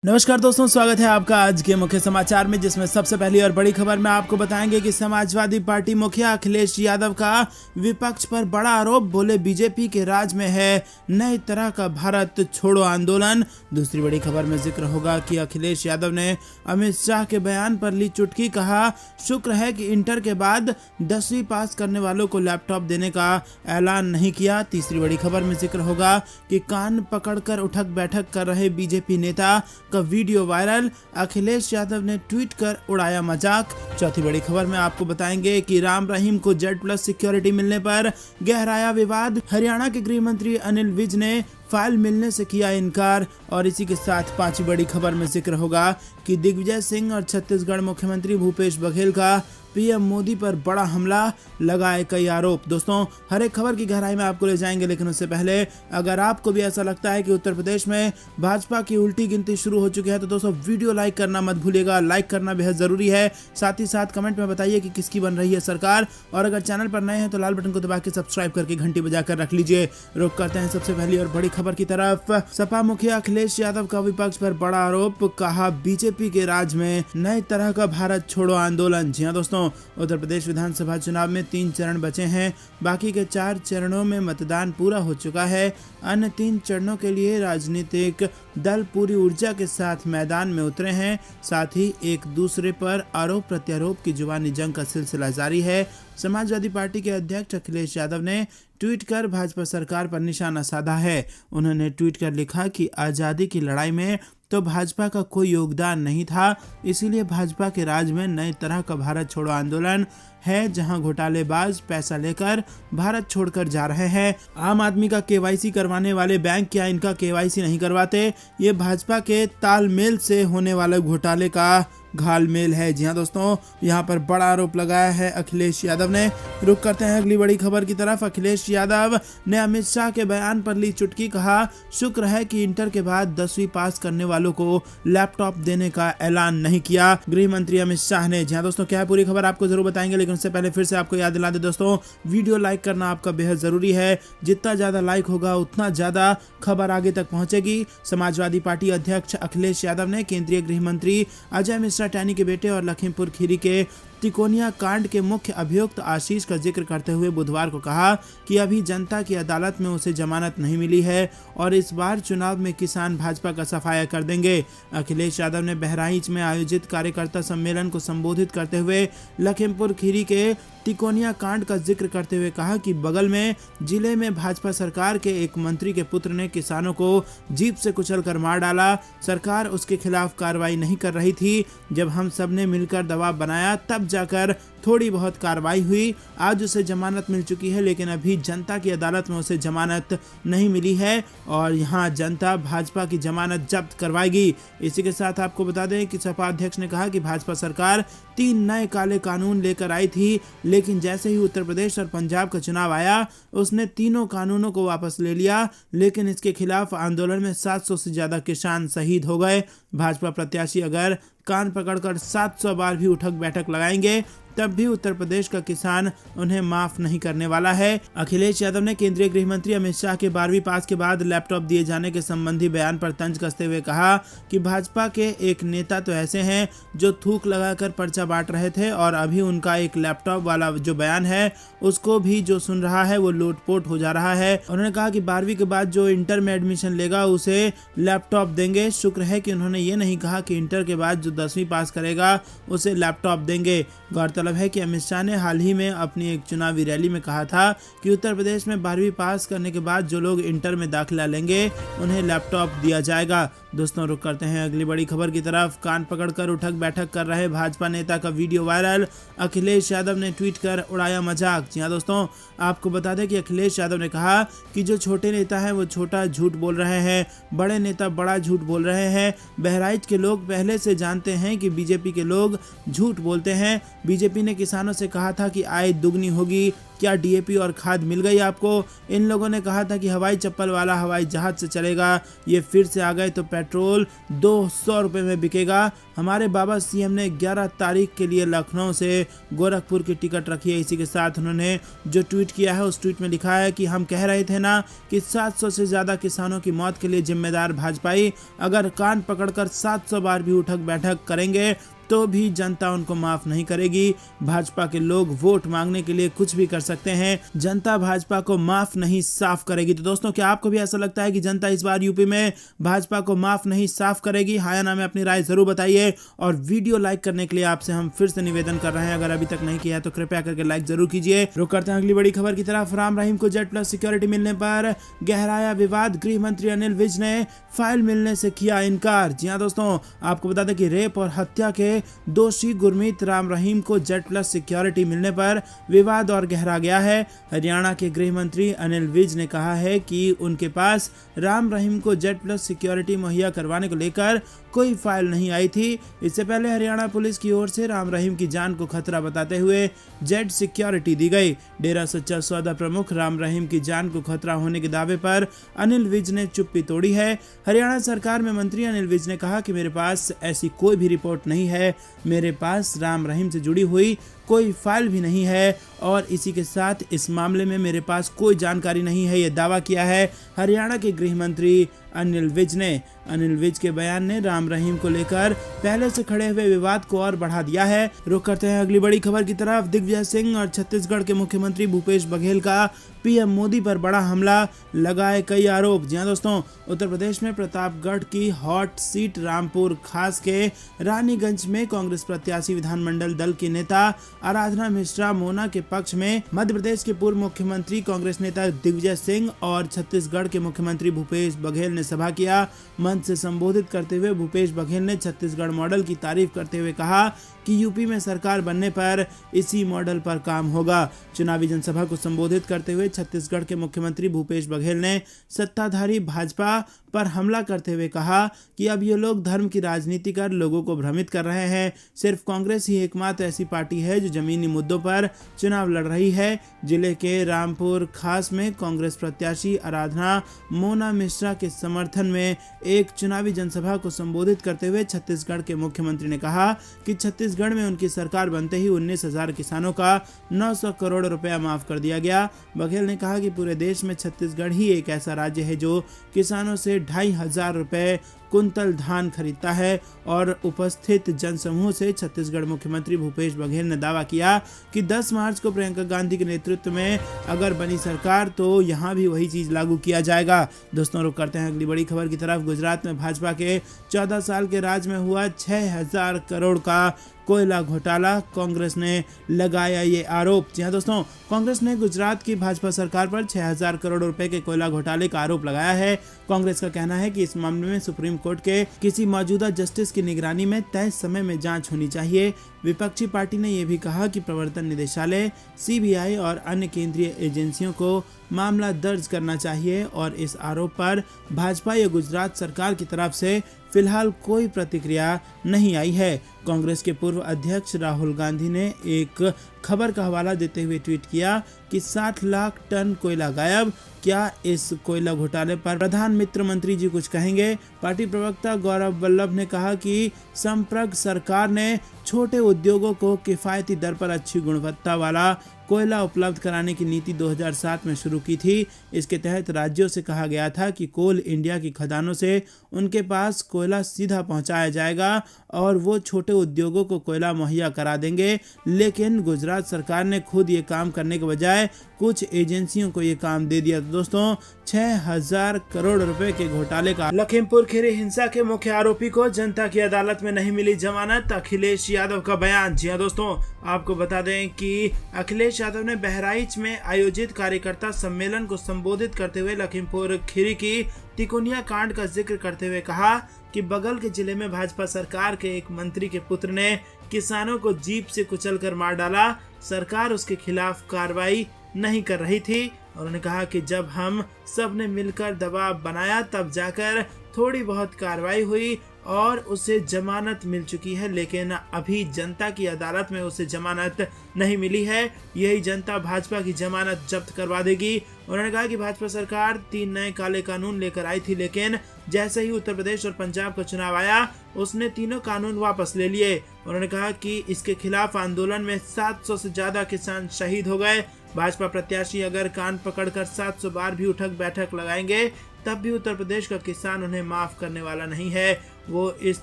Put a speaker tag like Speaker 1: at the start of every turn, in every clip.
Speaker 1: नमस्कार दोस्तों, स्वागत है आपका आज के मुख्य समाचार में, जिसमें सबसे पहली और बड़ी खबर में आपको बताएंगे कि समाजवादी पार्टी मुखिया अखिलेश यादव का विपक्ष पर बड़ा आरोप। बोले बीजेपी के राज में है नई तरह का भारत छोड़ो आंदोलन। दूसरी बड़ी खबर में जिक्र होगा कि अखिलेश यादव ने अमित शाह के बयान पर ली चुटकी। कहा शुक्र है कि इंटर के बाद 10वीं पास करने वालों को लैपटॉप देने का ऐलान नहीं किया। तीसरी बड़ी खबर में जिक्र होगा कि कान पकड़कर उठक बैठक कर रहे बीजेपी नेता का वीडियो वायरल, अखिलेश यादव ने ट्वीट कर उड़ाया मजाक। चौथी बड़ी खबर में आपको बताएंगे कि राम रहीम को Z+ सिक्योरिटी मिलने पर गहराया विवाद। हरियाणा के गृह मंत्री अनिल विज ने फाइल मिलने से किया इनकार। और इसी के साथ पांचवी बड़ी खबर में जिक्र होगा कि दिग्विजय सिंह और छत्तीसगढ़ मुख्यमंत्री भूपेश बघेल का पीएम मोदी पर बड़ा हमला, लगाए कई आरोप। दोस्तों, हर एक खबर की गहराई में आपको ले जाएंगे, लेकिन उससे पहले अगर आपको भी ऐसा लगता है कि उत्तर प्रदेश में भाजपा की उल्टी गिनती शुरू हो चुकी है तो दोस्तों वीडियो लाइक करना मत भूलिएगा। लाइक करना बेहद जरूरी है। साथ ही साथ कमेंट में बताइए कि किसकी बन रही है सरकार। और अगर चैनल पर नए हैं तो लाल बटन को दबा के सब्सक्राइब करके घंटी बजाकर रख लीजिए। रुक करते हैं सबसे पहली और बड़ी खबर की तरफ। सपा मुखिया अखिलेश यादव का विपक्ष पर बड़ा आरोप। कहा बीजेपी के राज में नई तरह का भारत छोड़ो आंदोलन। जी हां दोस्तों, उत्तर प्रदेश विधानसभा चुनाव में 3 चरण बचे हैं। बाकी के 4 चरणों में मतदान पूरा हो चुका है। अन्य 3 चरणों के लिए राजनीतिक दल पूरी ऊर्जा के साथ मैदान में उतरे हैं। साथ ही एक दूसरे पर आरोप प्रत्यारोप की जुबानी जंग का सिलसिला जारी है। समाजवादी पार्टी के अध्यक्ष अखिलेश यादव ने ट्वीट कर भाजपा सरकार पर निशाना साधा है। उन्होंने ट्वीट कर लिखा कि आज़ादी की लड़ाई में तो भाजपा का कोई योगदान नहीं था, इसीलिए भाजपा के राज में नई तरह का भारत छोड़ो आंदोलन है, जहां घोटालेबाज पैसा लेकर भारत छोड़कर जा रहे हैं। आम आदमी का KYC करवाने वाले बैंक क्या इनका KYC नहीं करवाते? ये भाजपा के तालमेल से होने वाले घोटाले का घालमेल है। जी हाँ दोस्तों, यहाँ पर बड़ा आरोप लगाया है अखिलेश यादव ने। रुक करते हैं अगली बड़ी खबर की तरफ। अखिलेश यादव ने अमित शाह के बयान पर ली चुटकी। कहा शुक्र है कि इंटर के बाद 10वीं पास करने वालों को लैपटॉप देने का ऐलान नहीं किया, गृह मंत्री अमित शाह ने। जी हाँ दोस्तों, क्या है पूरी खबर आपको जरूर बताएंगे, लेकिन उससे पहले फिर से आपको याद दिला दे दोस्तों, वीडियो लाइक करना आपका बेहद जरूरी है। जितना ज्यादा लाइक होगा उतना ज्यादा खबर आगे तक पहुंचेगी। समाजवादी पार्टी अध्यक्ष अखिलेश यादव ने केंद्रीय गृह मंत्री अजय मिश्रा टैनी के बेटे और लखीमपुर खीरी के तिकोनिया कांड के मुख्य अभियुक्त आशीष का जिक्र करते हुए बुधवार को कहा कि अभी जनता की अदालत में उसे जमानत नहीं मिली है और इस बार चुनाव में किसान भाजपा का सफाया कर देंगे। अखिलेश यादव ने बहराइच में आयोजित कार्यकर्ता सम्मेलन को संबोधित करते हुए लखीमपुर खीरी के तिकोनिया कांड का जिक्र करते हुए कहा कि बगल में जिले में भाजपा सरकार के एक मंत्री के पुत्र ने किसानों को जीप से कुचल कर मार डाला। सरकार उसके खिलाफ कार्रवाई नहीं कर रही थी। जब हम सब ने मिलकर दबाव बनाया तब जाकर थोड़ी बहुत कार्रवाई हुई। आज उसे जमानत मिल चुकी है, लेकिन अभी जनता की अदालत में उसे जमानत नहीं मिली है और यहाँ जनता भाजपा की जमानत जब्त करवाएगी। इसी के साथ आपको बता दें कि सपा अध्यक्ष ने कहा कि भाजपा सरकार 3 नए काले कानून लेकर आई थी, लेकिन जैसे ही उत्तर प्रदेश और पंजाब का चुनाव आया उसने तीनों कानूनों को वापस ले लिया। लेकिन इसके खिलाफ आंदोलन में 700 से ज्यादा किसान शहीद हो गए। भाजपा प्रत्याशी अगर कान पकड़कर 700 बार भी उठक बैठक लगाएंगे तब भी उत्तर प्रदेश का किसान उन्हें माफ नहीं करने वाला है। अखिलेश यादव ने केंद्रीय गृह मंत्री अमित शाह के 12वीं पास के बाद लैपटॉप दिए जाने के संबंधी बयान पर तंज कसते हुए कहा कि भाजपा के एक नेता तो ऐसे हैं जो थूक लगाकर पर्चा बांट रहे थे और अभी उनका एक लैपटॉप वाला जो बयान है उसको भी जो सुन रहा है वो लोटपोट हो जा रहा है। उन्होंने कहा कि 12वीं के बाद जो इंटर में एडमिशन लेगा उसे लैपटॉप देंगे। शुक्र है कि उन्होंने ये नहीं कहा कि इंटर के बाद जो 10वीं पास करेगा उसे लैपटॉप देंगे। गौरतलब है कि अमित शाह ने हाल ही में अपनी एक चुनावी रैली में कहा था कि उत्तर प्रदेश में 12वीं पास करने के बाद जो लोग इंटर में दाखिला लेंगे उन्हें लैपटॉप दिया जाएगा। दोस्तों, रुक करते हैं अगली बड़ी खबर की तरफ। कान पकड़कर उठक बैठक कर रहे भाजपा नेता का वीडियो वायरल, अखिलेश यादव ने ट्वीट कर उड़ाया मजाक। जी हां दोस्तों, आपको बता दें कि अखिलेश यादव ने कहा कि जो छोटे नेता हैं वो छोटा झूठ बोल रहे हैं, बड़े नेता बड़ा झूठ बोल रहे हैं। बहराइच के लोग पहले से जानते हैं कि बीजेपी के लोग झूठ बोलते हैं। बीजेपी ने किसानों से कहा था कि आय दुगनी होगी, क्या डीएपी और खाद मिल गई आपको? इन लोगों ने कहा था कि हवाई चप्पल वाला हवाई जहाज से चलेगा, ये फिर से आ गए तो पेट्रोल 200 रुपये में बिकेगा। हमारे बाबा सीएम ने 11 तारीख के लिए लखनऊ से गोरखपुर की टिकट रखी है। इसी के साथ उन्होंने जो ट्वीट किया है उस ट्वीट में लिखा है कि हम कह रहे थे ना कि 700 से ज्यादा किसानों की मौत के लिए जिम्मेदार भाजपाई अगर कान पकड़कर 700 बार भी उठक बैठक करेंगे तो भी जनता उनको माफ नहीं करेगी। भाजपा के लोग वोट मांगने के लिए कुछ भी कर सकते हैं, जनता भाजपा को माफ नहीं साफ करेगी। तो दोस्तों, क्या आपको भी ऐसा लगता है कि जनता इस बार यूपी में भाजपा को माफ नहीं साफ करेगी? हाँ या ना में अपनी राय जरूर बताइए। और वीडियो लाइक करने के लिए आपसे हम फिर से निवेदन कर रहे हैं, अगर अभी तक नहीं किया है तो कृपया करके लाइक जरूर कीजिए। रुक करते हैं अगली बड़ी खबर की तरफ। राम रहीम को जेड प्लस सिक्योरिटी मिलने पर गहराया विवाद। गृह मंत्री अनिल विज ने फाइल मिलने से किया इनकार। जी हाँ दोस्तों, आपको बता दें कि रेप और हत्या के दोषी गुरमीत राम रहीम को जेड प्लस सिक्योरिटी मिलने पर विवाद और गहरा गया है। हरियाणा के गृह मंत्री अनिल विज ने कहा है कि उनके पास राम रहीम को जेड प्लस सिक्योरिटी मुहैया करवाने को लेकर कोई फाइल नहीं आई थी। इससे पहले हरियाणा पुलिस की ओर से राम रहीम की जान को खतरा बताते हुए जेड सिक्योरिटी दी गई। डेरा सच्चा सौदा प्रमुख राम रहीम की जान को खतरा होने के दावे पर अनिल विज ने चुप्पी तोड़ी है। हरियाणा सरकार में मंत्री अनिल विज ने कहा कि मेरे पास ऐसी कोई भी रिपोर्ट नहीं है, मेरे पास राम रहीम से जुड़ी हुई कोई फाइल भी नहीं है और इसी के साथ इस मामले में मेरे पास कोई जानकारी नहीं है, ये दावा किया है हरियाणा के गृह मंत्री अनिल विज ने। अनिल विज के बयान ने राम रहीम को लेकर पहले से खड़े हुए विवाद को और बढ़ा दिया है। रुक करते हैं अगली बड़ी खबर की तरफ। दिग्विजय सिंह और छत्तीसगढ़ के मुख्यमंत्री भूपेश बघेल का पीएम मोदी पर बड़ा हमला, लगाए कई आरोप। जी हाँ दोस्तों, उत्तर प्रदेश में प्रतापगढ़ की हॉट सीट रामपुर खास के रानीगंज में कांग्रेस प्रत्याशी विधानमंडल दल के नेता आराधना मिश्रा मोना के पक्ष में मध्य प्रदेश के पूर्व मुख्यमंत्री कांग्रेस नेता दिग्विजय सिंह और छत्तीसगढ़ के मुख्यमंत्री भूपेश बघेल ने सभा किया। मंच से संबोधित करते हुए भूपेश बघेल ने छत्तीसगढ़ मॉडल की तारीफ करते हुए कहा कि यूपी में सरकार बनने पर इसी मॉडल पर काम होगा। चुनावी जनसभा को संबोधित करते हुए छत्तीसगढ़ के मुख्यमंत्री भूपेश बघेल ने सत्ताधारी भाजपा पर हमला करते हुए कहा कि अब ये लोग धर्म की राजनीति कर लोगों को भ्रमित कर रहे हैं। सिर्फ कांग्रेस ही एकमात्र ऐसी पार्टी है जो जमीनी मुद्दों पर चुनाव लड़ रही है। जिले के रामपुर खास में कांग्रेस प्रत्याशी आराधना मोना मिश्रा के समर्थन में एक चुनावी जनसभा को संबोधित करते हुए छत्तीसगढ़ के मुख्यमंत्री ने कहा कि छत्तीसगढ़ में उनकी सरकार बनते ही 19,000 किसानों का 900 करोड़ रुपया माफ कर दिया गया। बघेल ने कहा कि पूरे देश में छत्तीसगढ़ ही एक ऐसा राज्य है जो किसानों से 2,500 रुपए कुंतल धान खरीदता है। और उपस्थित जनसमूह से छत्तीसगढ़ मुख्यमंत्री भूपेश बघेल ने दावा किया कि 10 मार्च को प्रियंका गांधी के नेतृत्व में अगर बनी सरकार तो यहां भी वही चीज लागू किया जाएगा। दोस्तों, रुक करते हैं अगली बड़ी खबर की तरफ। गुजरात में भाजपा के 14 साल के राज में हुआ 6,000 करोड़ का कोयला घोटाला, कांग्रेस ने लगाया ये आरोप। जी हाँ दोस्तों, कांग्रेस ने गुजरात की भाजपा सरकार पर 6,000 करोड़ रुपए के कोयला घोटाले का आरोप लगाया है। कांग्रेस का कहना है कि इस मामले में सुप्रीम कोर्ट के किसी मौजूदा जस्टिस की निगरानी में तय समय में जांच होनी चाहिए। विपक्षी पार्टी ने यह भी कहा कि प्रवर्तन निदेशालय, सीबीआई और अन्य केंद्रीय एजेंसियों को मामला दर्ज करना चाहिए और इस आरोप पर भाजपा या गुजरात सरकार की तरफ से फिलहाल कोई प्रतिक्रिया नहीं आई है। कांग्रेस के पूर्व अध्यक्ष राहुल गांधी ने एक खबर का हवाला देते हुए ट्वीट किया कि 60 लाख टन कोयला गायब, क्या इस कोयला घोटाले पर प्रधान मित्र मंत्री जी कुछ कहेंगे? पार्टी प्रवक्ता गौरव वल्लभ ने कहा कि संप्रग सरकार ने छोटे उद्योगों को किफायती दर पर अच्छी गुणवत्ता वाला कोयला उपलब्ध कराने की नीति 2007 में शुरू की थी। इसके तहत राज्यों से कहा गया था कि कोल इंडिया की खदानों से उनके पास कोयला सीधा पहुंचाया जाएगा और वो छोटे उद्योगों को कोयला मुहैया करा देंगे। लेकिन गुजरात सरकार ने खुद ये काम करने के बजाय कुछ एजेंसियों को ये काम दे दिया। तो दोस्तों, 6,000 करोड़ रुपए के घोटाले का लखीमपुर खीरी हिंसा के मुख्य आरोपी को जनता की अदालत में नहीं मिली जमानत, अखिलेश यादव का बयान। जी हाँ दोस्तों, आपको बता दें कि अखिलेश यादव ने बहराइच में आयोजित कार्यकर्ता सम्मेलन को संबोधित करते हुए लखीमपुर खीरी की तिकोनिया कांड का जिक्र करते हुए कहा कि बगल के जिले में भाजपा सरकार के एक मंत्री के पुत्र ने किसानों को जीप से कुचलकर मार डाला, सरकार उसके खिलाफ कार्रवाई नहीं कर रही थी। उन्होंने कहा कि जब हम सब ने मिलकर दबाव बनाया तब जाकर थोड़ी बहुत कार्रवाई हुई, और उसे जमानत मिल चुकी है, लेकिन अभी जनता की अदालत में उसे जमानत नहीं मिली है। यही जनता भाजपा की जमानत जब्त करवा देगी। उन्होंने कहा कि भाजपा सरकार 3 नए काले कानून लेकर आई थी, लेकिन जैसे ही उत्तर प्रदेश और पंजाब का चुनाव आया उसने तीनों कानून वापस ले लिए। उन्होंने कहा कि इसके खिलाफ आंदोलन में 700 से ज्यादा किसान शहीद हो गए। भाजपा प्रत्याशी अगर कान पकड़कर 700 बार भी उठक बैठक लगाएंगे तब भी उत्तर प्रदेश का किसान उन्हें माफ करने वाला नहीं है। वो इस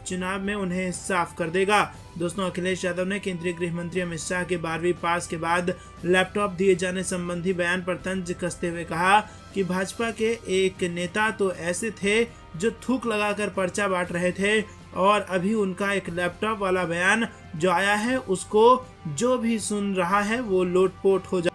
Speaker 1: चुनाव में उन्हें साफ कर देगा। दोस्तों, अखिलेश यादव ने केंद्रीय गृह मंत्री अमित शाह के 12वीं पास के बाद लैपटॉप दिए जाने संबंधी बयान पर तंज कसते हुए कहा कि भाजपा के एक नेता तो ऐसे थे जो थूक लगाकर पर्चा बांट रहे थे, और अभी उनका एक लैपटॉप वाला बयान जो आया है उसको जो भी सुन रहा है वो लोटपोट हो जा